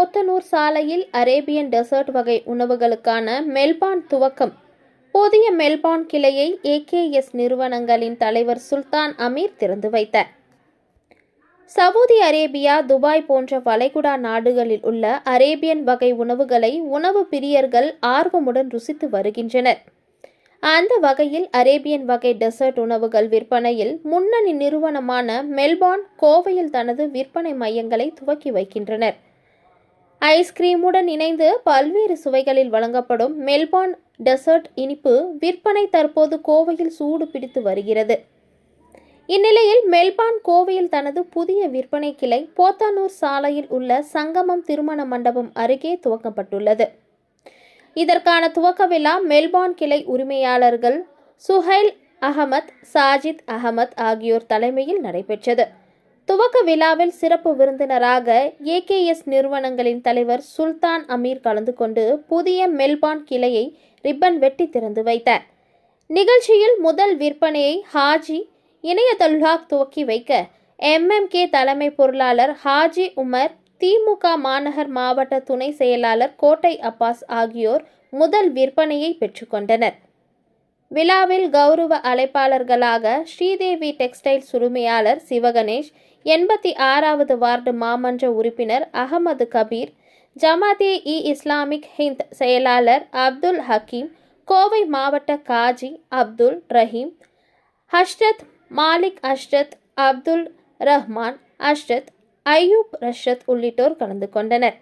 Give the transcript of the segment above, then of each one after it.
போத்தனூர் சாலையில் Arabian dessert வகை உணவுகளுக்கான Melbourne துவக்கம். புதிய மெல்பார்ன் கிளையை ஏகேஎஸ் நிறுவனங்களின் தலைவர் சுல்தான் அமீர் திறந்து வைத்தார். சவுதி அரேபியா, துபாய் போன்ற வளைகுடா நாடுகளில் உள்ள அரேபியன் வகை உணவுகளை உணவு பிரியர்கள் ஆர்வமுடன் ருசித்து வருகின்றனர். அந்த வகையில் அரேபியன் வகை டெசர்ட் உணவுகள் விற்பனையில் முன்னணி நிறுவனமான மெல்பார்ன் கோவையில் தனது விற்பனை மையங்களை துவக்கி வைக்கின்றனர். ஐஸ்கிரீமுடன் இணைந்து பல்வேறு சுவைகளில் வழங்கப்படும் மெல்பார்ன் டெசர்ட் இனிப்பு விற்பனை தற்போது கோவையில் சூடு பிடித்து வருகிறது. இந்நிலையில் மெல்பார்ன் கோவையில் தனது புதிய விற்பனை கிளை போத்தனூர் சாலையில் உள்ள சங்கமம் திருமண மண்டபம் அருகே துவக்கப்பட்டுள்ளது. இதற்கான துவக்க விழா மெல்பார்ன் கிளை உரிமையாளர்கள் சுஹைல் அகமத், சாஜித் அகமத் ஆகியோர் தலைமையில் நடைபெற்றது. துவக்க விழாவில் சிறப்பு விருந்தினராக ஏகேஎஸ் நிறுவனங்களின் தலைவர் சுல்தான் அமீர் கலந்து கொண்டு புதிய மெல்பார்ன் கிளையை ரிப்பன் வெட்டி திறந்து வைத்தார். நிகழ்ச்சியில் முதல் விற்பனையை ஹாஜி இணையதல்லாஹ் துவக்கி வைக்க MMK தலைமை பொருளாளர் ஹாஜி உமர், திமுக மாநகர் மாவட்ட துணை செயலாளர் கோட்டை அப்பாஸ் ஆகியோர் முதல் விற்பனையை பெற்றுக்கொண்டனர். விழாவில் கௌரவ அழைப்பாளர்களாக ஸ்ரீதேவி டெக்ஸ்டைல்ஸ் உரிமையாளர் சிவகணேஷ், 86வது வார்டு மாமன்ற உறுப்பினர் அகமது கபீர், ஜமாத்தே இஸ்லாமிக் ஹிந்த் செயலாளர் அப்துல் ஹக்கீம், கோவை மாவட்ட காஜி அப்துல் ரஹீம், ஹஷ்ரத் மாலிக், அஷ்ரத் அப்துல் ரஹ்மான், அஷ்ரத் ஐயூப் ரஷத் உள்ளிட்டோர் கலந்து கொண்டனர்.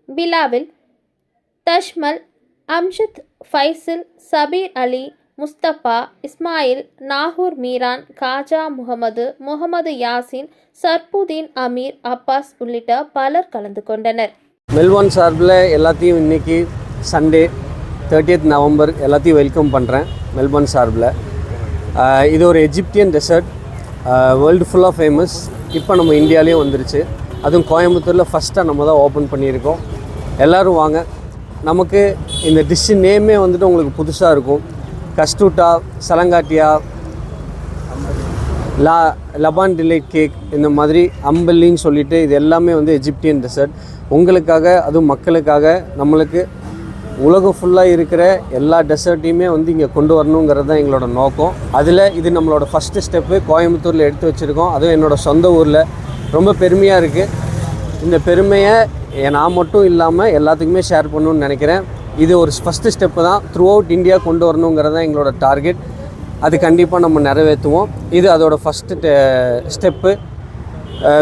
விழாவில் தஷ்மல், அம்ஜத், ஃபைசில், சபீர் அலி, முஸ்தபா, இஸ்மாயில், நாகூர் மீரான், காஜா முகமது யாசின், சர்புதீன் அமீர், அப்பாஸ் உள்ளிட்ட பலர் கலந்து கொண்டனர். மெல்பார்ன் சார்பில் எல்லாத்தையும் இன்றைக்கி சண்டே 30th நவம்பர் எல்லாத்தையும் வெல்கம் பண்ணுறேன். மெல்பார்ன் சார்பில் இது ஒரு எஜிப்தியன் டெசர்ட், வேர்ல்டு ஃபுல்லாக ஃபேமஸ். இப்போ நம்ம இந்தியாவிலேயும் வந்துருச்சு. அதுவும் கோயம்புத்தூரில் ஃபஸ்ட்டாக நம்ம தான் ஓப்பன் பண்ணியிருக்கோம். எல்லோரும் வாங்க. நமக்கு இந்த டிஷ்ஷு நேமே வந்துட்டு உங்களுக்கு புதுசாக இருக்கும். கஸ்டூட்டா, சலங்காட்டியா, லபான் டிலைட் கேக், இந்த மாதிரி அம்பல்லின்னு சொல்லிட்டு இது எல்லாமே வந்து எஜிப்தியன் டெசர்ட். உங்களுக்காக, அதுவும் மக்களுக்காக, நம்மளுக்கு உலகம் ஃபுல்லாக இருக்கிற எல்லா டெசர்ட்டையுமே வந்து இங்கே கொண்டு வரணுங்கிறது தான் எங்களோட நோக்கம். அதில் இது நம்மளோட ஃபஸ்ட்டு ஸ்டெப்பு கோயம்புத்தூரில் எடுத்து வச்சுருக்கோம். அதுவும் என்னோடய சொந்த ஊரில். ரொம்ப பெருமையாக இருக்குது. இந்த பெருமையை நான் மட்டும் இல்லாமல் எல்லாத்துக்குமே ஷேர் பண்ணணுன்னு நினைக்கிறேன். இது ஒரு ஃபஸ்ட்டு ஸ்டெப்பு தான். த்ரூ அவுட் இந்தியா கொண்டு வரணுங்கிறது தான் எங்களோட டார்கெட். அது கண்டிப்பாக நம்ம நிறைவேற்றுவோம். இது அதோட first step.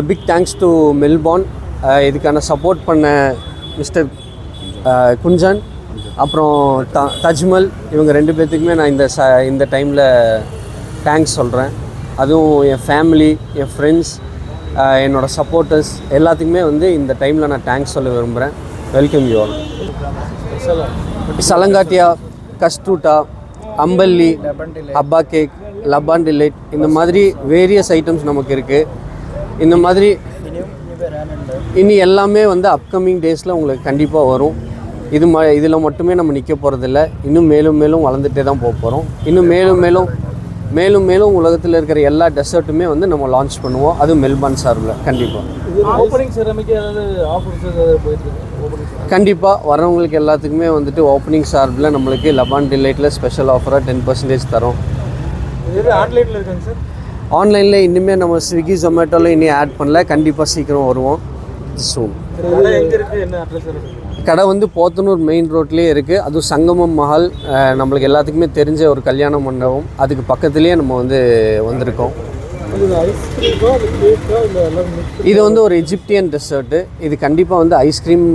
Big thanks to Melbourne. இதுக்கான சப்போர்ட் பண்ண மிஸ்டர் குஞ்சன், அப்புறம் தஜ்மல், இவங்க 2 பேர்த்துக்குமே நான் இந்த டைமில் தேங்க்ஸ் சொல்கிறேன். அதுவும் என் ஃபேமிலி, என் ஃப்ரெண்ட்ஸ், என்னோடய சப்போர்ட்டர்ஸ் எல்லாத்துக்குமே வந்து இந்த டைமில் நான் தேங்க்ஸ் சொல்ல விரும்புகிறேன். Welcome you all. சலங்காட்டியா, கஸ்டூட்டா, அம்பல்லி, அப்பா கேக், லபான் டிலைட், இந்த மாதிரி வேரியஸ் ஐட்டம்ஸ் நமக்கு இருக்குது. இந்த மாதிரி இனி எல்லாமே வந்து அப்கமிங் டேஸில் உங்களுக்கு கண்டிப்பாக வரும். இதில் மட்டுமே நம்ம நிற்க போகிறதில்ல. இன்னும் மேலும் மேலும் வளர்ந்துட்டே தான் போக போகிறோம். இன்னும் மேலும் மேலும் உலகத்தில் இருக்கிற எல்லா டெசர்ட்டுமே வந்து நம்ம லான்ச் பண்ணுவோம். அதுவும் மெல்பார்ன் சார்பில் கண்டிப்பாக. கண்டிப்பாக வரவங்களுக்கு எல்லாத்துக்குமே வந்துட்டு ஓப்பனிங் சார்பில் நம்மளுக்கு லபான் டிலைட்டில் ஸ்பெஷல் ஆஃபராக 10% தரோம். ஆன்லைனில் இன்னுமே நம்ம ஸ்விக்கி, ஜொமேட்டோவில் இன்னும் ஆட் பண்ணல. கண்டிப்பாக சீக்கிரம் வருவோம். சூன். கடை வந்து போத்தனூர் மெயின் ரோட்லேயே இருக்குது. அதுவும் சங்கமம் மஹால், நம்மளுக்கு எல்லாத்துக்குமே தெரிஞ்ச ஒரு கல்யாண மண்டபம். அதுக்கு பக்கத்துலேயே நம்ம வந்திருக்கோம். இது வந்து ஒரு எஜிப்தியன் டெசர்ட்டு. இது கண்டிப்பாக வந்து ஐஸ்கிரீம்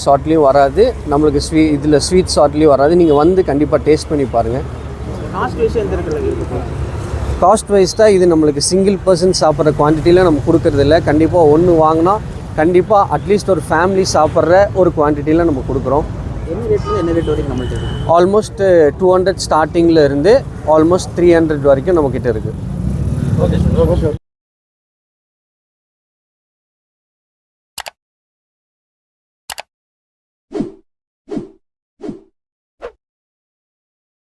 ஷார்ட்லேயும் வராது, நம்மளுக்கு இதில் ஸ்வீட் ஷார்ட்லேயும் வராது. நீங்கள் வந்து கண்டிப்பாக டேஸ்ட் பண்ணி பாருங்கள். காஸ்ட் வைஸ் தான் இது நம்மளுக்கு சிங்கிள் பர்சன் சாப்பிட்ற குவான்டிட்டியில் நம்ம கொடுக்கறதில்ல. கண்டிப்பாக ஒன்று வாங்கினா கண்டிப்பாக அட்லீஸ்ட் ஒரு ஃபேமிலி சாப்பிட்ற ஒரு குவான்டிட்டியில் நம்ம கொடுக்குறோம். என்ன ரேட் வரைக்கும் நம்மள்ட்ட இருக்குது? ஆல்மோஸ்ட் 200 ஸ்டார்டிங்கில் இருந்து ஆல்மோஸ்ட் 300 வரைக்கும் நம்மக்கிட்ட இருக்குது. Okay sir.